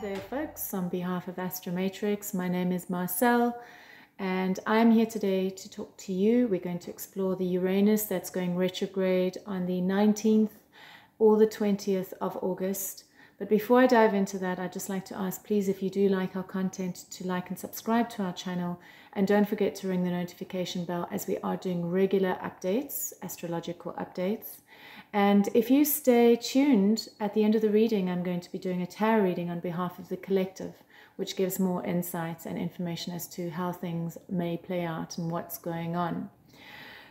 there folks, on behalf of Astromatrix, my name is Marcelle and I'm here today to talk to you. We're going to explore the Uranus that's going retrograde on the 19th or the 20th of August. But before I dive into that, I'd just like to ask, please, if you do like our content, to like and subscribe to our channel, and don't forget to ring the notification bell as we are doing regular updates, astrological updates. And if you stay tuned, at the end of the reading, I'm going to be doing a tarot reading on behalf of the collective, which gives more insights and information as to how things may play out and what's going on.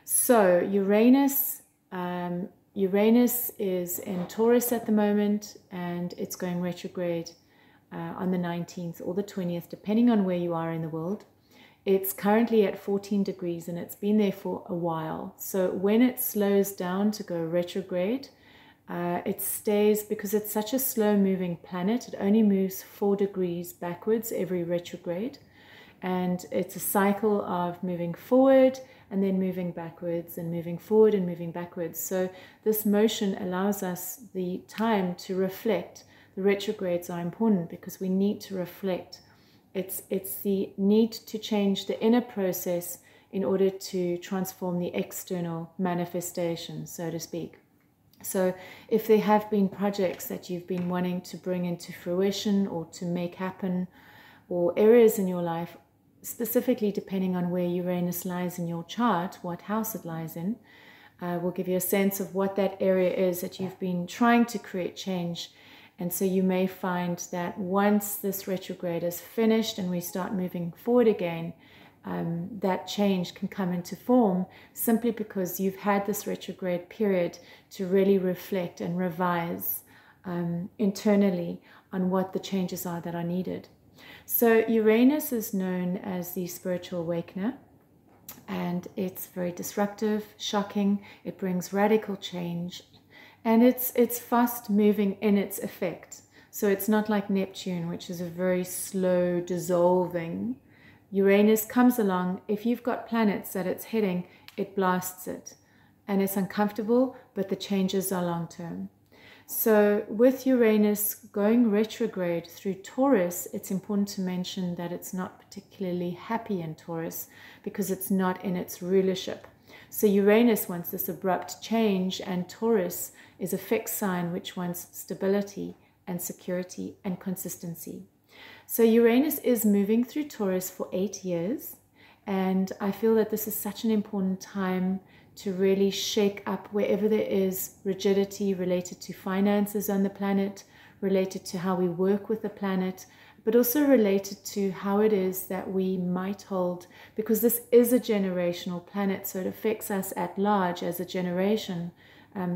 So Uranus is in Taurus at the moment, and it's going retrograde on the 19th or the 20th, depending on where you are in the world. It's currently at 14 degrees and it's been there for a while. So when it slows down to go retrograde, it stays, because it's such a slow moving planet, it only moves 4 degrees backwards every retrograde. And it's a cycle of moving forward and then moving backwards and moving forward and moving backwards. So this motion allows us the time to reflect. The retrogrades are important because we need to reflect. It's the need to change the inner process in order to transform the external manifestation, so to speak. So if there have been projects that you've been wanting to bring into fruition or to make happen, or areas in your life, specifically depending on where Uranus lies in your chart, what house it lies in, will give you a sense of what that area is that you've been trying to create change. And so you may find that once this retrograde is finished and we start moving forward again, that change can come into form simply because you've had this retrograde period to really reflect and revise internally on what the changes are that are needed. So Uranus is known as the spiritual awakener, and it's very disruptive, shocking. It brings radical change. And it's fast moving in its effect. So it's not like Neptune, which is a very slow dissolving. Uranus comes along. If you've got planets that it's hitting, it blasts it. And it's uncomfortable, but the changes are long term. So with Uranus going retrograde through Taurus, it's important to mention that it's not particularly happy in Taurus because it's not in its rulership. So Uranus wants this abrupt change, and Taurus is a fixed sign which wants stability and security and consistency. So Uranus is moving through Taurus for 8 years, and I feel that this is such an important time to really shake up wherever there is rigidity related to finances on the planet, related to how we work with the planet, but also related to how it is that we might hold, because this is a generational planet, so it affects us at large as a generation,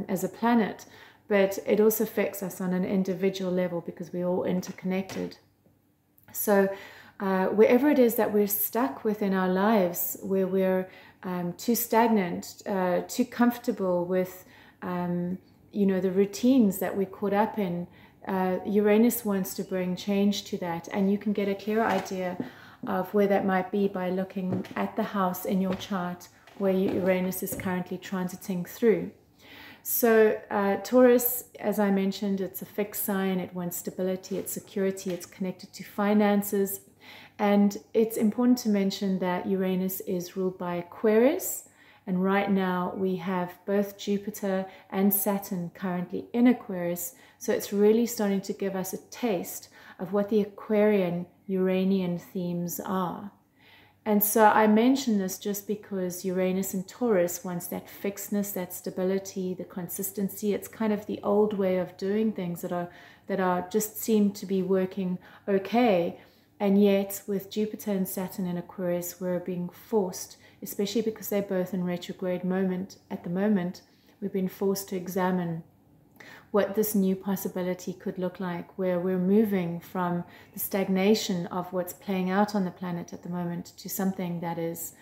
as a planet, but it also affects us on an individual level because we're all interconnected. So wherever it is that we're stuck within our lives, where we're too stagnant, too comfortable with the routines that we're caught up in, Uranus wants to bring change to that. And you can get a clearer idea of where that might be by looking at the house in your chart where Uranus is currently transiting through. So Taurus, as I mentioned, it's a fixed sign. It wants stability, it's security, it's connected to finances. And it's important to mention that Uranus is ruled by Aquarius. And right now we have both Jupiter and Saturn currently in Aquarius. So it's really starting to give us a taste of what the Aquarian Uranian themes are. And so I mention this just because Uranus and Taurus wants that fixedness, that stability, the consistency. It's kind of the old way of doing things that are just seem to be working okay. And yet with Jupiter and Saturn in Aquarius, we're being forced, especially because they're both in retrograde moment at the moment, we've been forced to examine what this new possibility could look like, where we're moving from the stagnation of what's playing out on the planet at the moment to something that is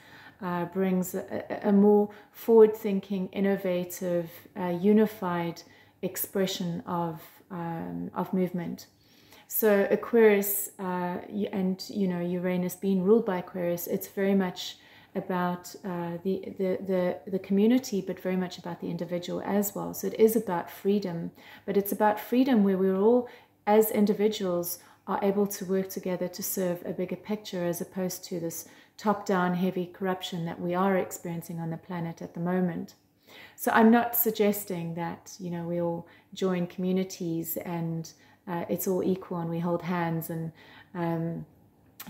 brings a more forward-thinking, innovative, unified expression of movement. So Aquarius and Uranus being ruled by Aquarius, it's very much about the community, but very much about the individual as well. So it is about freedom, but it's about freedom where we're all, as individuals, are able to work together to serve a bigger picture, as opposed to this top-down heavy corruption that we are experiencing on the planet at the moment. So I'm not suggesting that, you know, we all join communities and it's all equal and we hold hands and,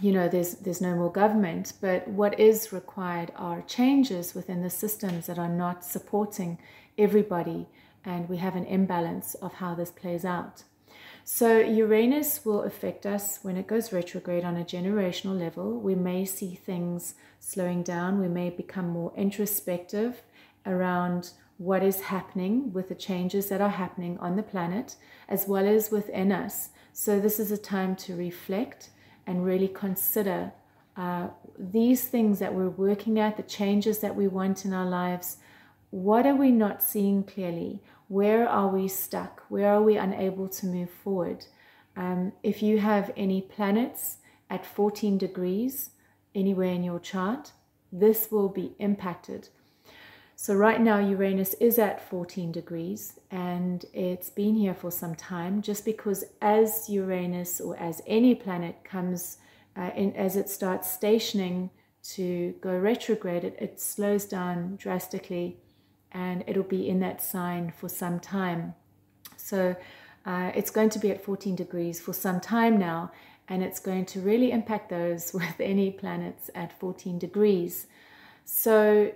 you know, there's no more government. But what is required are changes within the systems that are not supporting everybody, and we have an imbalance of how this plays out. So Uranus will affect us when it goes retrograde on a generational level. We may see things slowing down. We may become more introspective around what is happening with the changes that are happening on the planet, as well as within us. So this is a time to reflect and really consider these things that we're working at, the changes that we want in our lives. What are we not seeing clearly? Where are we stuck? Where are we unable to move forward? If you have any planets at 14 degrees anywhere in your chart, this will be impacted. So right now Uranus is at 14 degrees and it's been here for some time, just because as Uranus or as any planet comes as it starts stationing to go retrograde, it slows down drastically, and it'll be in that sign for some time. So it's going to be at 14 degrees for some time now, and it's going to really impact those with any planets at 14 degrees. So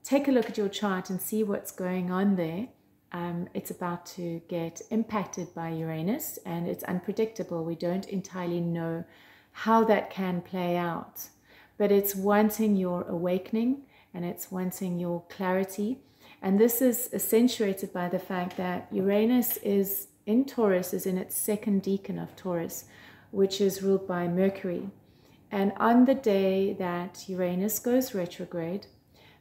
take a look at your chart and see what's going on there. It's about to get impacted by Uranus, and it's unpredictable. We don't entirely know how that can play out, but it's wanting your awakening and it's wanting your clarity. And this is accentuated by the fact that Uranus is in Taurus, is in its second decan of Taurus, which is ruled by Mercury. And on the day that Uranus goes retrograde,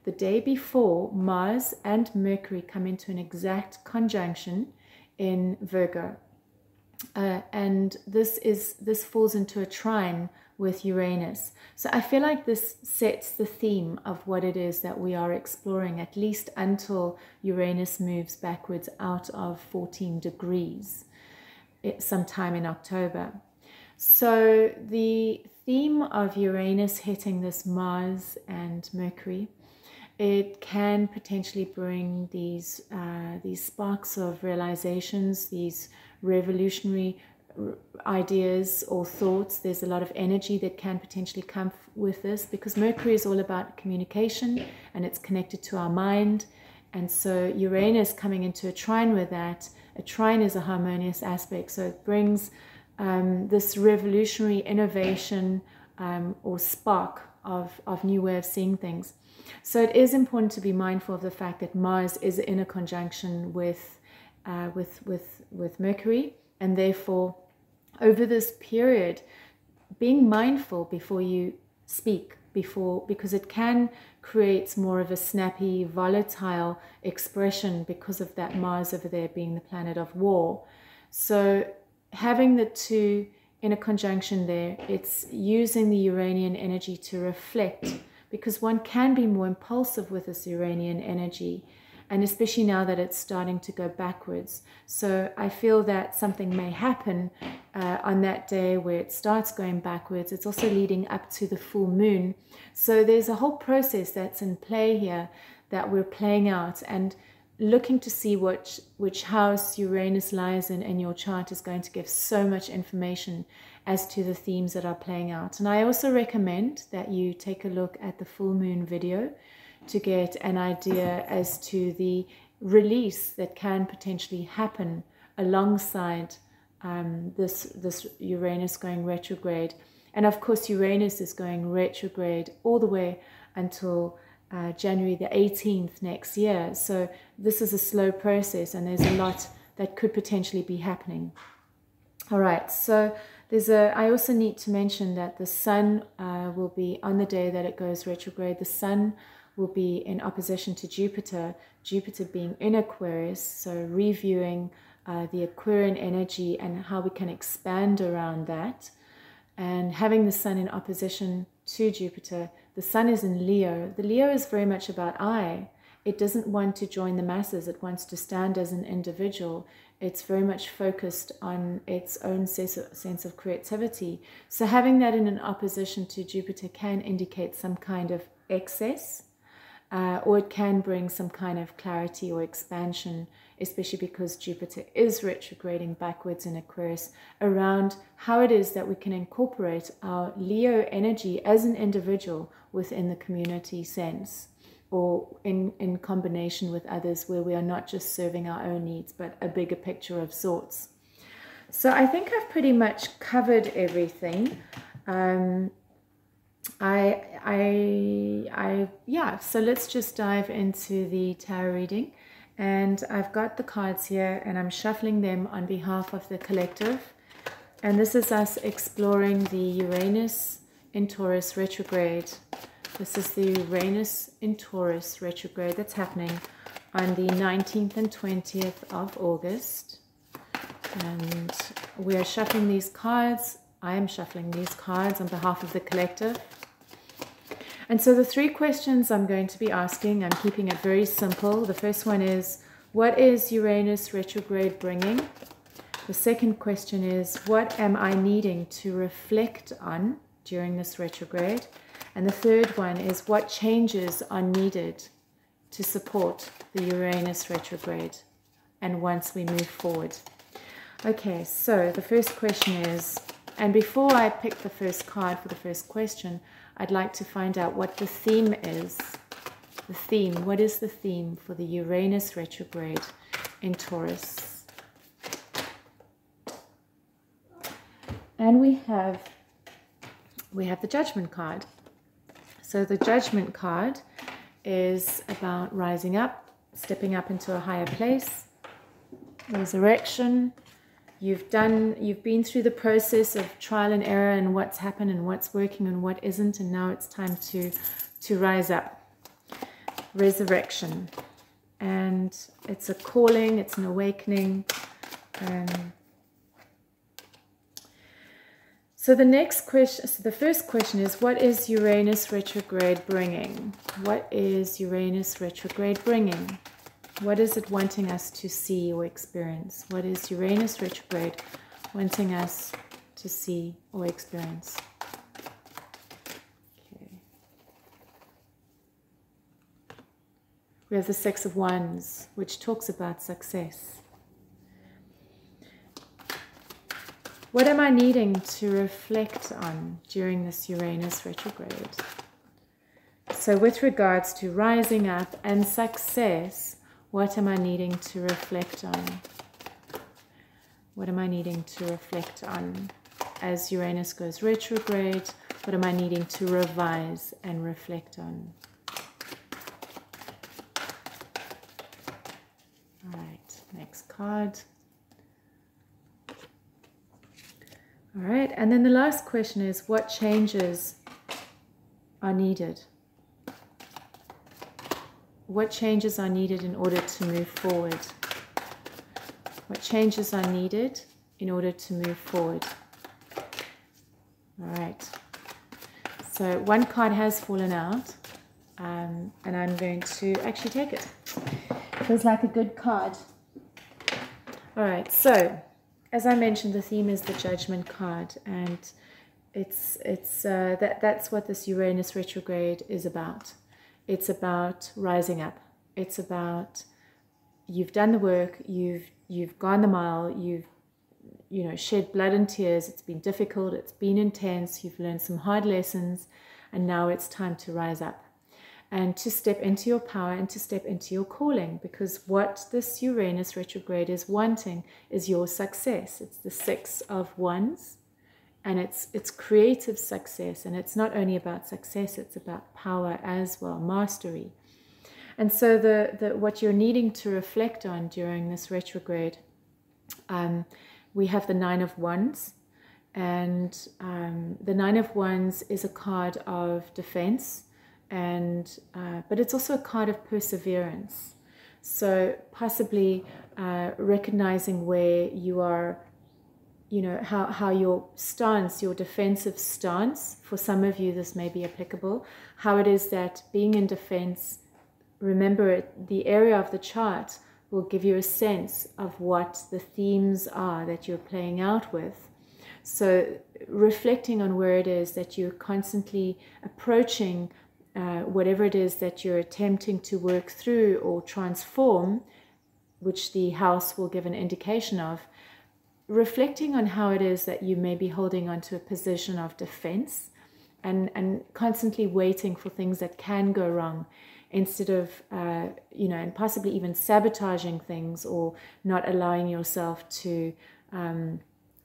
the day before, Mars and Mercury come into an exact conjunction in Virgo. And this falls into a trine with Uranus. So I feel like this sets the theme of what it is that we are exploring, at least until Uranus moves backwards out of 14 degrees sometime in October. So the theme of Uranus hitting this Mars and Mercury, it can potentially bring these sparks of realizations, these revolutionary ideas or thoughts. There's a lot of energy that can potentially come with this, because Mercury is all about communication and it's connected to our mind. And so Uranus coming into a trine with that, a trine is a harmonious aspect, so it brings this revolutionary innovation or spark of new way of seeing things. So it is important to be mindful of the fact that Mars is in a conjunction with Mercury, and therefore over this period being mindful before you speak, because it can create more of a snappy, volatile expression because of that Mars over there being the planet of war. So having the two in a conjunction there, it's using the Uranian energy to reflect, because one can be more impulsive with this Uranian energy, and especially now that it's starting to go backwards. So I feel that something may happen on that day where it starts going backwards. It's also leading up to the full moon. So there's a whole process that's in play here that we're playing out, and looking to see which house Uranus lies in your chart is going to give so much information as to the themes that are playing out. And I also recommend that you take a look at the full moon video to get an idea as to the release that can potentially happen alongside this Uranus going retrograde. And of course Uranus is going retrograde all the way until January the 18th next year. So this is a slow process, and there's a lot that could potentially be happening. All right, so I also need to mention that the Sun will be, on the day that it goes retrograde, the Sun will be in opposition to Jupiter, Jupiter being in Aquarius, so reviewing the Aquarian energy and how we can expand around that. And having the Sun in opposition to Jupiter, the Sun is in Leo. The Leo is very much about I. It doesn't want to join the masses. It wants to stand as an individual. It's very much focused on its own sense of creativity. So having that in an opposition to Jupiter can indicate some kind of excess, or it can bring some kind of clarity or expansion, especially because Jupiter is retrograding backwards in Aquarius, around how it is that we can incorporate our Leo energy as an individual within the community sense, or in combination with others, where we are not just serving our own needs, but a bigger picture of sorts. So I think I've pretty much covered everything. Yeah, so let's just dive into the tarot reading. And I've got the cards here, and I'm shuffling them on behalf of the collective. And this is us exploring the Uranus in Taurus retrograde. This is the Uranus in Taurus retrograde that's happening on the 19th and 20th of August. And we are shuffling these cards. I am shuffling these cards on behalf of the collective. And so the three questions I'm going to be asking, I'm keeping it very simple. The first one is, what is Uranus retrograde bringing? The second question is, what am I needing to reflect on during this retrograde? And the third one is, what changes are needed to support the Uranus retrograde and once we move forward? Okay, so the first question is, and before I pick the first card for the first question, I'd like to find out what the theme is. The theme, what is the theme for the Uranus retrograde in Taurus? And we have the Judgment card. So the Judgment card is about rising up, stepping up into a higher place, resurrection. You've been through the process of trial and error and what's happened and what's working and what isn't, and now it's time to rise up. Resurrection. And it's a calling, it's an awakening. So the next question, so the first question is, what is Uranus retrograde bringing? What is Uranus retrograde bringing? What is it wanting us to see or experience? What is Uranus retrograde wanting us to see or experience? Okay. We have the Six of Wands, which talks about success. What am I needing to reflect on during this Uranus retrograde? So with regards to rising up and success, what am I needing to reflect on? What am I needing to reflect on? As Uranus goes retrograde, what am I needing to revise and reflect on? All right, next card. All right, and then the last question is, what changes are needed? What changes are needed in order to move forward? What changes are needed in order to move forward? All right, so one card has fallen out, and I'm going to actually take it. Feels like a good card. All right, so as I mentioned, the theme is the Judgment card, and that's what this Uranus retrograde is about. It's about rising up. It's about, you've done the work, you've gone the mile, you've shed blood and tears. It's been difficult, it's been intense, you've learned some hard lessons, and now it's time to rise up and to step into your power and to step into your calling, because what this Uranus retrograde is wanting is your success. It's the Six of Wands, and it's creative success, and it's not only about success, it's about power as well, mastery. And so what you're needing to reflect on during this retrograde, we have the Nine of Wands, and the Nine of Wands is a card of defense, and but it's also a card of perseverance. So possibly recognizing where you are, how your stance, your defensive stance, for some of you this may be applicable, how it is that being in defense, remember the area of the chart will give you a sense of what the themes are that you're playing out with. So reflecting on where it is that you're constantly approaching whatever it is that you're attempting to work through or transform, which the house will give an indication of, reflecting on how it is that you may be holding on to a position of defense and constantly waiting for things that can go wrong, instead of, and possibly even sabotaging things or not allowing yourself to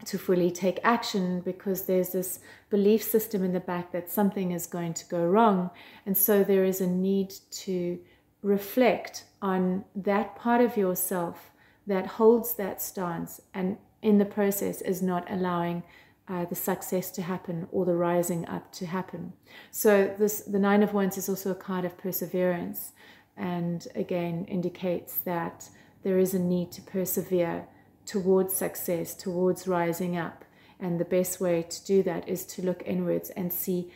fully take action, because there's this belief system in the back that something is going to go wrong. And so there is a need to reflect on that part of yourself that holds that stance, and in the process is not allowing the success to happen or the rising up to happen. So the Nine of Wands is also a card of perseverance, and again indicates that there is a need to persevere towards success, towards rising up. And the best way to do that is to look inwards and see,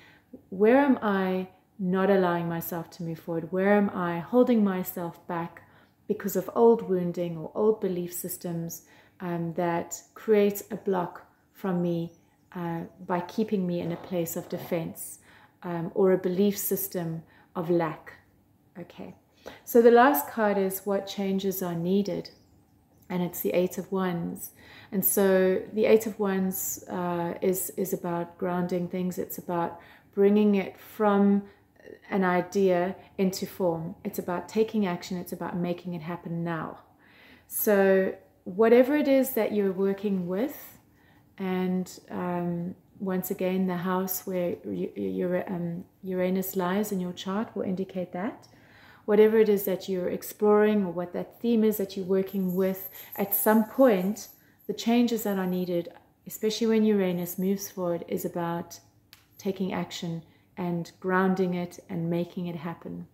where am I not allowing myself to move forward? Where am I holding myself back because of old wounding or old belief systems that create a block from me by keeping me in a place of defense, or a belief system of lack? Okay, so the last card is what changes are needed, and it's the Eight of Wands. And so the Eight of Wands is about grounding things. It's about bringing it from an idea into form. It's about taking action. It's about making it happen now. So whatever it is that you're working with, and once again, the house where Uranus lies in your chart will indicate that. Whatever it is that you're exploring, or what that theme is that you're working with, at some point, the changes that are needed, especially when Uranus moves forward, is about taking action and grounding it and making it happen.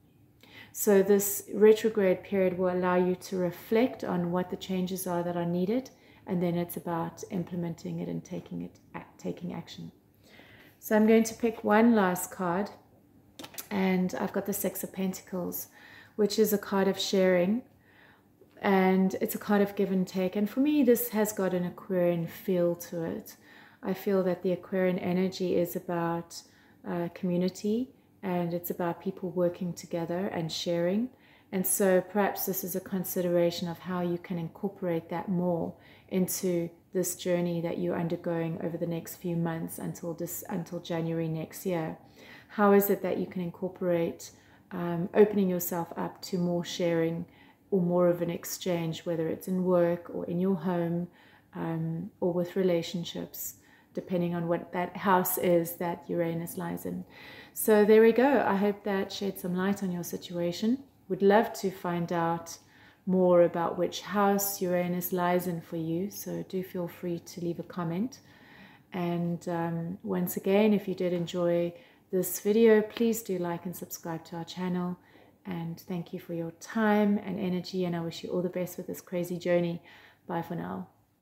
So this retrograde period will allow you to reflect on what the changes are that are needed, and then it's about implementing it and taking action. So I'm going to pick one last card, and I've got the Six of Pentacles, which is a card of sharing, and it's a card of give and take. And for me, this has got an Aquarian feel to it. I feel that the Aquarian energy is about community, and it's about people working together and sharing. And so perhaps this is a consideration of how you can incorporate that more into this journey that you're undergoing over the next few months until January next year. How is it that you can incorporate opening yourself up to more sharing or more of an exchange, whether it's in work or in your home, or with relationships, depending on what that house is that Uranus lies in. So there we go. I hope that shed some light on your situation. Would love to find out more about which house Uranus lies in for you, so do feel free to leave a comment. And once again, if you did enjoy this video, please do like and subscribe to our channel. And thank you for your time and energy, and I wish you all the best with this crazy journey. Bye for now.